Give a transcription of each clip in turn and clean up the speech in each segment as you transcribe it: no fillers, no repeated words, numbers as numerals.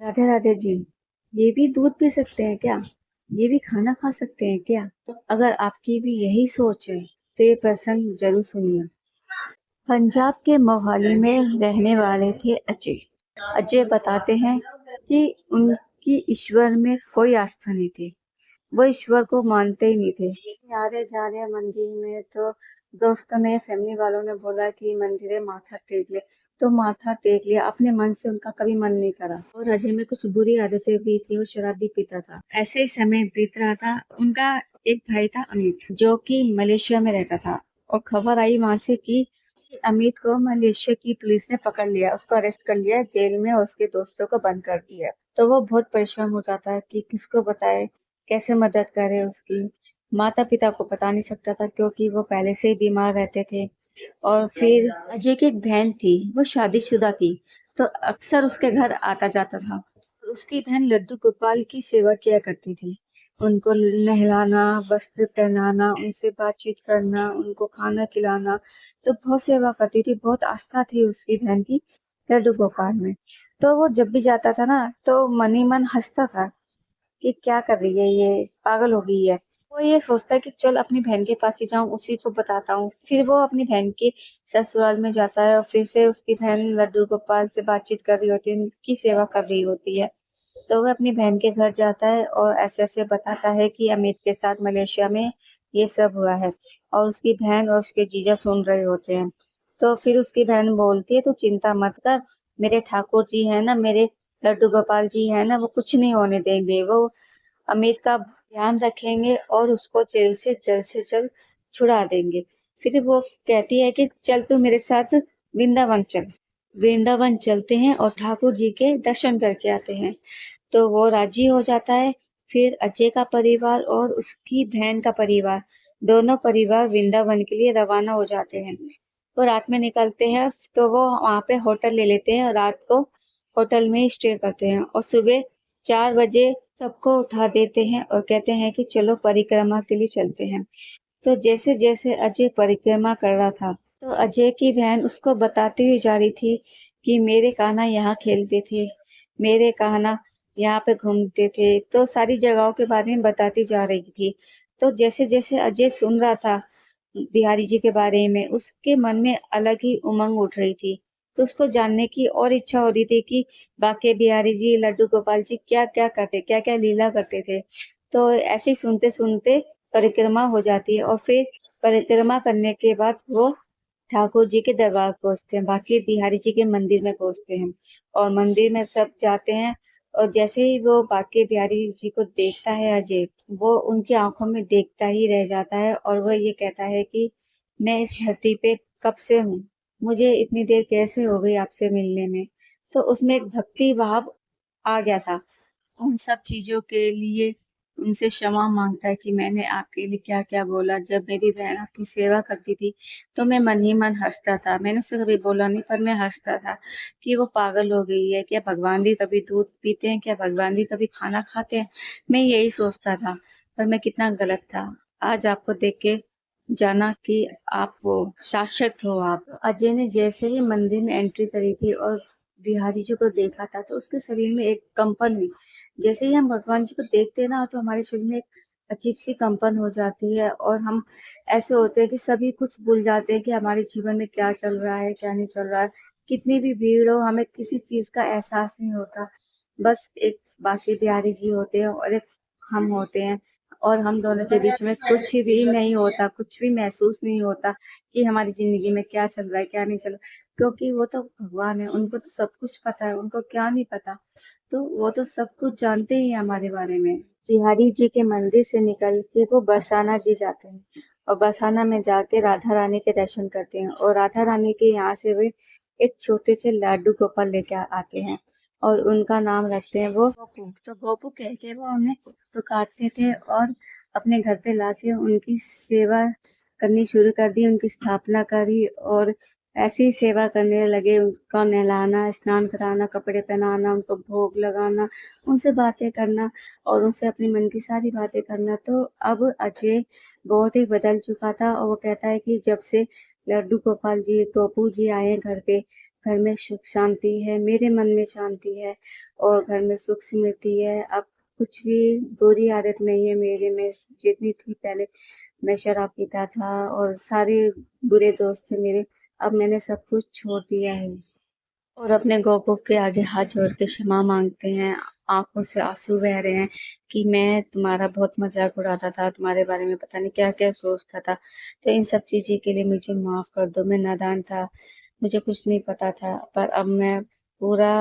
राधे राधे जी। ये भी दूध पी सकते हैं क्या? ये भी खाना खा सकते हैं क्या? अगर आपकी भी यही सोच है तो ये प्रसंग जरूर सुनिए। पंजाब के मोहाली में रहने वाले थे अजय। अजय बताते हैं कि उनकी ईश्वर में कोई आस्था नहीं थी। वो ईश्वर को मानते ही नहीं थे। आ रहे जा रहे मंदिर में तो दोस्तों ने फैमिली वालों ने बोला कि मंदिर है, माथा टेक ले। तो माथा टेक लिया, अपने मन से उनका कभी मन नहीं करा। और अजय में कुछ बुरी आदतें भी थी, वो शराब भी पीता था। ऐसे ही समय बीत रहा था। उनका एक भाई था अमित, जो कि मलेशिया में रहता था। और खबर आई वहां से कि अमित को मलेशिया की पुलिस ने पकड़ लिया, उसको अरेस्ट कर लिया जेल में और उसके दोस्तों को बंद कर दिया। तो वो बहुत परेशान हो जाता है कि किसको बताए, कैसे मदद करे उसकी। माता पिता को बता नहीं सकता था क्योंकि वो पहले से ही बीमार रहते थे। और फिर अजय की एक बहन थी, वो शादीशुदा थी, तो अक्सर उसके घर आता जाता था। उसकी बहन लड्डू गोपाल की सेवा किया करती थी। उनको नहलाना, वस्त्र पहनाना, उनसे बातचीत करना, उनको खाना खिलाना, तो बहुत सेवा करती थी। बहुत आस्था थी उसकी बहन की लड्डू गोपाल में। तो वो जब भी जाता था ना तो मन ही मन हंसता था कि क्या कर रही है ये, पागल हो गई है। वो ये सोचता है कि चल अपनी बहन के पास ही जाऊं, उसी को बताता हूँ। फिर वो अपनी बहन के ससुराल में जाता है और फिर से उसकी बहन लड्डू गोपाल से बातचीत कर रही होती है, उनकी सेवा कर रही होती है। तो वह अपनी बहन के घर जाता है और ऐसे ऐसे बताता है कि अमित के साथ मलेशिया में ये सब हुआ है। और उसकी बहन और उसके जीजा सुन रहे होते हैं। तो फिर उसकी बहन बोलती है, तू चिंता मत कर, मेरे ठाकुर जी है ना, मेरे लड्डू गोपाल जी है ना, वो कुछ नहीं होने देंगे। वो अमित का ध्यान रखेंगे और उसको जेल से जल्द से जल्द छुड़ा देंगे। फिर वो कहती है कि चल तू मेरे साथ वृंदावन चल। वृंदावन चलते हैं और ठाकुर जी के दर्शन करके आते हैं। तो वो राजी हो जाता है। फिर अजय का परिवार और उसकी बहन का परिवार, दोनों परिवार वृंदावन के लिए रवाना हो जाते हैं। वो रात में निकलते हैं तो वो वहाँ पे होटल ले लेते हैं और रात को होटल में ही स्टे करते हैं। और सुबह 4 बजे सबको उठा देते हैं और कहते हैं कि चलो परिक्रमा के लिए चलते हैं। तो जैसे जैसे अजय परिक्रमा कर रहा था तो अजय की बहन उसको बताती हुई जा रही थी कि मेरे कान्हा यहाँ खेलते थे, मेरे कान्हा यहाँ पे घूमते थे। तो सारी जगहों के बारे में बताती जा रही थी। तो जैसे जैसे अजय सुन रहा था बिहारी जी के बारे में, उसके मन में अलग ही उमंग उठ रही थी। तो उसको जानने की और इच्छा हो रही थी कि बाके बिहारी जी, लड्डू गोपाल जी क्या क्या करते, क्या क्या लीला करते थे। तो ऐसे ही सुनते सुनते परिक्रमा हो जाती है और फिर परिक्रमा करने के बाद वो ठाकुर जी के दरबार पहुंचते हैं, बाकी बिहारी जी के मंदिर में पहुंचते हैं। और मंदिर में सब जाते हैं। और जैसे ही वो बाके बिहारी जी को देखता है अजय, वो उनकी आंखों में देखता ही रह जाता है और वो ये कहता है कि मैं इस धरती पे कब से हूँ, मुझे इतनी देर कैसे हो गई आपसे मिलने में। तो उसमें एक भक्ति भाव आ गया था। उन सब चीजों के लिए उनसे क्षमा मांगता है कि मैंने आपके लिए क्या क्या बोला। जब मेरी बहन आपकी सेवा करती थी तो मैं मन ही मन हंसता था, मैंने उससे कभी बोला नहीं पर मैं हंसता था कि वो पागल हो गई है, क्या भगवान भी कभी दूध पीते हैं, क्या भगवान भी कभी खाना खाते हैं। मैं यही सोचता था, पर मैं कितना गलत था। आज आपको देख के जाना कि आप वो शासक हो आप। अजय ने जैसे ही मंदिर में एंट्री करी थी और बिहारी जी को देखा था तो उसके शरीर में एक कंपन हुई। जैसे ही हम भगवान जी को देखते हैं ना तो हमारे शरीर में एक अजीब सी कंपन हो जाती है और हम ऐसे होते हैं कि सभी कुछ भूल जाते हैं कि हमारे जीवन में क्या चल रहा है, क्या नहीं चल रहा है। कितनी भी भीड़ हो, हमें किसी चीज का एहसास नहीं होता। बस एक बाकी बिहारी जी होते हैं और एक हम होते हैं। और हम दोनों के बीच में कुछ भी नहीं होता, कुछ भी महसूस नहीं होता कि हमारी जिंदगी में क्या चल रहा है, क्या नहीं चल रहा। क्योंकि वो तो भगवान है, उनको तो सब कुछ पता है, उनको क्या नहीं पता। तो वो तो सब कुछ जानते ही हैं हमारे बारे में। बिहारी जी के मंदिर से निकल के वो बरसाना जी जाते हैं और बरसाना में जाके राधा रानी के दर्शन करते हैं। और राधा रानी के यहाँ से वे एक छोटे से लाडू गोपाल लेके आते हैं और उनका नाम रखते हैं वो गोपू। तो गोपू कह के वो उन्हें पुकारते थे और अपने घर पे लाके उनकी सेवा करनी शुरू कर दी, उनकी स्थापना करी। और ऐसी सेवा करने लगे, उनका नहलाना, स्नान कराना, कपड़े पहनाना, उनको भोग लगाना, उनसे बातें करना और उनसे अपनी मन की सारी बातें करना। तो अब अजय बहुत ही बदल चुका था और वो कहता है कि जब से लड्डू गोपाल जी, गोपू जी आए हैं घर पे, घर में सुख शांति है, मेरे मन में शांति है और घर में सुख स्मृति है। अब कुछ भी बुरी आदत नहीं है मेरे में, जितनी थी पहले। मैं शराब पीता था और सारे बुरे दोस्त थे मेरे, अब मैंने सब कुछ छोड़ दिया है और अपने गौपुर के आगे हाथ जोड़ के क्षमा मांगते हैं। आंखों से आंसू बह रहे हैं कि मैं तुम्हारा बहुत मजाक उड़ाता था, तुम्हारे बारे में पता नहीं क्या क्या सोचता था, तो इन सब चीज़ों के लिए मुझे माफ कर दो। मैं नादान था, मुझे कुछ नहीं पता था, पर अब मैं पूरा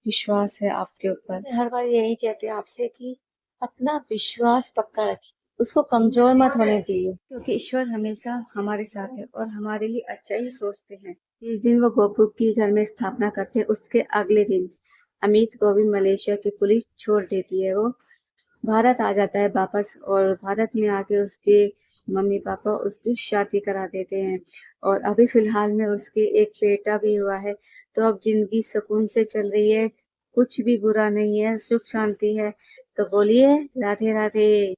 विश्वास है आपके ऊपर। मैं हर बार यही कहती हूँ आपसे कि अपना विश्वास पक्का रखिए, उसको कमजोर मत होने दिए, क्योंकि ईश्वर हमेशा हमारे साथ है और हमारे लिए अच्छा ही सोचते हैं। जिस दिन वो गोपू की घर में स्थापना करते हैं, उसके अगले दिन अमित को भी मलेशिया की पुलिस छोड़ देती है। वो भारत आ जाता है वापस और भारत में आके उसके मम्मी पापा उसकी शादी करा देते हैं और अभी फिलहाल में उसके एक बेटा भी हुआ है। तो अब जिंदगी सुकून से चल रही है, कुछ भी बुरा नहीं है, सुख शांति है। तो बोलिए राधे राधे।